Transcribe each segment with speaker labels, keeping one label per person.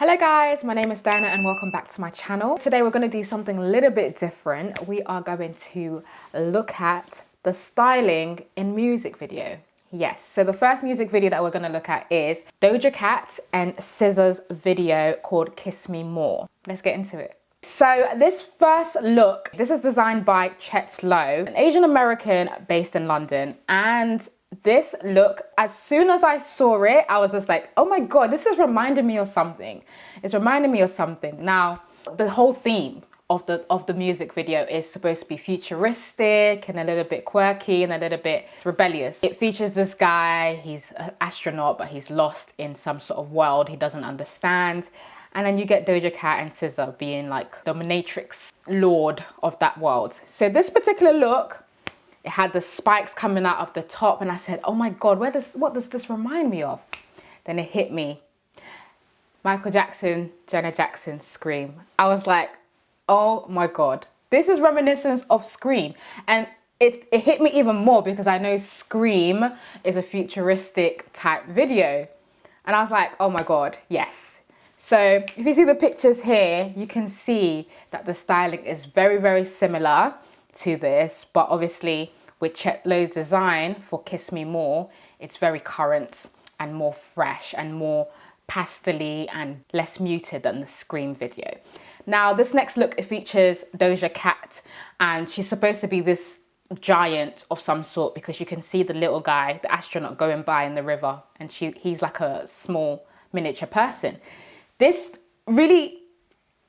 Speaker 1: Hello guys, my name is Diana and welcome back to my channel. Today we're going to do something a little bit different. We are going to look at the styling in music video. Yes, so the first music video that we're going to look at is Doja Cat and SZA's video called Kiss Me More. Let's get into it. So this first look, this is designed by Chet Lowe, an Asian American based in London, and this look, as soon as I saw it, I was just like, oh my God, this is reminding me of something. It's reminding me of something. Now, the whole theme of the music video is supposed to be futuristic and a little bit quirky and a little bit rebellious. It features this guy, he's an astronaut, but he's lost in some sort of world he doesn't understand. And then you get Doja Cat and SZA being like the dominatrix lord of that world. So this particular look, it had the spikes coming out of the top and I said, oh my God, what does this remind me of? Then it hit me. Michael Jackson, Janet Jackson, Scream. I was like, oh my God, this is reminiscent of Scream. And it hit me even more because I know Scream is a futuristic type video. And I was like, oh my God, yes. So if you see the pictures here, you can see that the styling is very, very similar to this, but obviously with Chet Lowe's design for Kiss Me More, it's very current and more fresh and more pastel-y and less muted than the Scream video. Now this next look, it features Doja Cat, and she's supposed to be this giant of some sort because you can see the little guy, the astronaut, going by in the river, and he's like a small miniature person. This really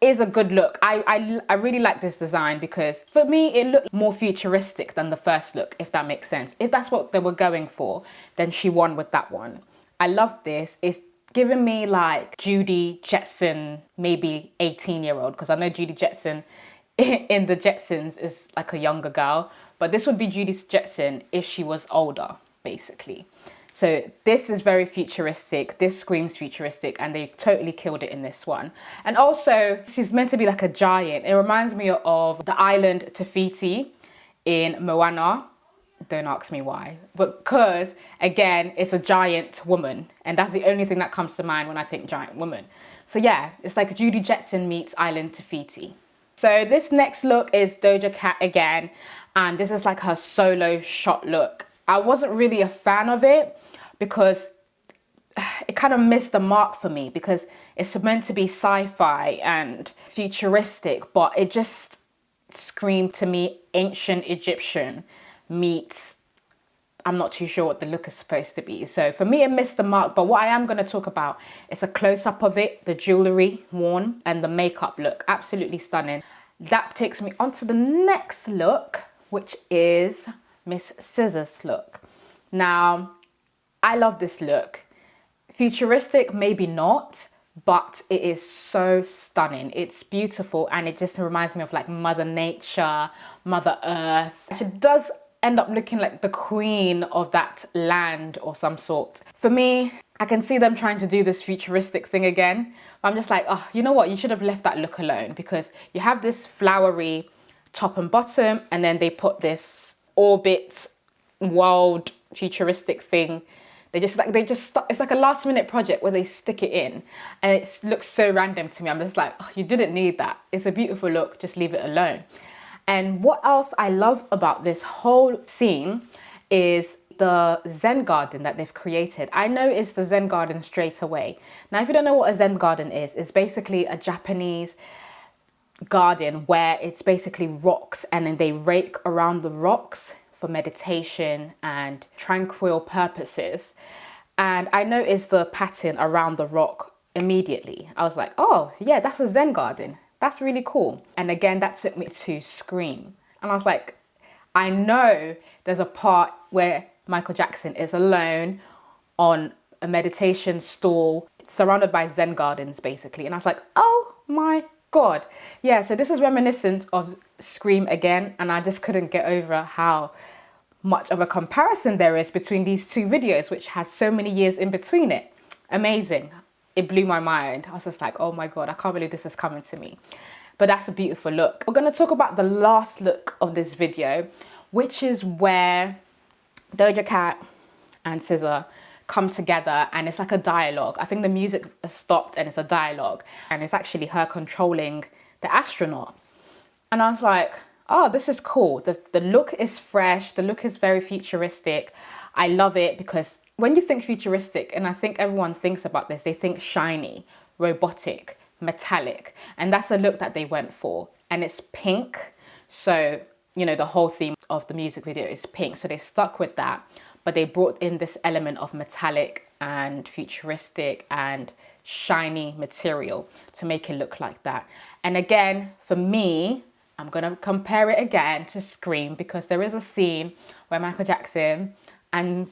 Speaker 1: is a good look. I really like this design because for me it looked more futuristic than the first look, if that makes sense. If that's what they were going for, then she won with that one. I love this. It's giving me like Judy Jetson, maybe 18-year-old, because I know Judy Jetson in the Jetsons is like a younger girl, but this would be Judy Jetson if she was older, basically. So this is very futuristic. This screams futuristic and they totally killed it in this one. And also, this is meant to be like a giant. It reminds me of the island Tafiti in Moana. Don't ask me why. Because, again, it's a giant woman. And that's the only thing that comes to mind when I think giant woman. So yeah, it's like Judy Jetson meets Island Tafiti. So this next look is Doja Cat again. And this is like her solo shot look. I wasn't really a fan of it because it kind of missed the mark for me because it's meant to be sci-fi and futuristic, but it just screamed to me ancient Egyptian meets, I'm not too sure what the look is supposed to be. So for me, it missed the mark. But what I am going to talk about is a close-up of it, the jewelry worn and the makeup look. Absolutely stunning. That takes me on to the next look, which is Miss SZA's look. Now, I love this look. Futuristic, maybe not, but it is so stunning. It's beautiful and it just reminds me of like Mother Nature, Mother Earth. She does end up looking like the queen of that land or some sort. For me, I can see them trying to do this futuristic thing again. I'm just like, oh, you know what? You should have left that look alone because you have this flowery top and bottom and then they put this orbit wild futuristic thing. It's like a last minute project where they stick it in and it looks so random to me. I'm just like, oh, you didn't need that. It's a beautiful look, just leave it alone. And what else I love about this whole scene is the Zen garden that they've created. I noticed the Zen garden straight away. Now, if you don't know what a Zen garden is, it's basically a Japanese garden where it's basically rocks and then they rake around the rocks for meditation and tranquil purposes. And I noticed the pattern around the rock immediately. I was like, oh yeah, that's a Zen garden. That's really cool. And again, that took me to Scream. And I was like, I know there's a part where Michael Jackson is alone on a meditation stool surrounded by Zen gardens basically. And I was like, oh my God. Yeah, so this is reminiscent of Scream again, and I just couldn't get over how much of a comparison there is between these two videos, which has so many years in between it. Amazing. It blew my mind. I was just like, oh my God, I can't believe this is coming to me. But that's a beautiful look. We're going to talk about the last look of this video, which is where Doja Cat and SZA come together and it's like a dialogue. I think the music has stopped and it's a dialogue, and it's actually her controlling the astronaut. And I was like, oh, this is cool. The look is fresh. The look is very futuristic. I love it because when you think futuristic, and I think everyone thinks about this, they think shiny, robotic, metallic. And that's a look that they went for. And it's pink. So, you know, the whole theme of the music video is pink. So they stuck with that. But they brought in this element of metallic and futuristic and shiny material to make it look like that. And again, for me, I'm going to compare it again to Scream, because there is a scene where Michael Jackson and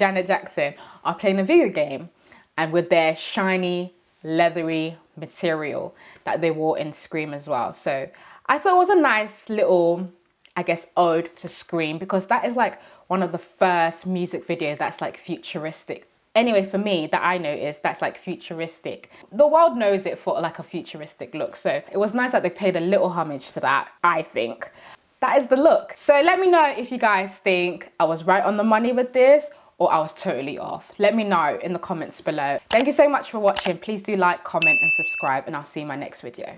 Speaker 1: Janet Jackson are playing a video game, and with their shiny, leathery material that they wore in Scream as well. So I thought it was a nice little, I guess, ode to Scream, because that is like one of the first music videos that's like futuristic. Anyway, for me, that I noticed, that's like futuristic. The world knows it for like a futuristic look. So it was nice that they paid a little homage to that, I think. That is the look. So let me know if you guys think I was right on the money with this or I was totally off. Let me know in the comments below. Thank you so much for watching. Please do like, comment and subscribe, and I'll see you in my next video.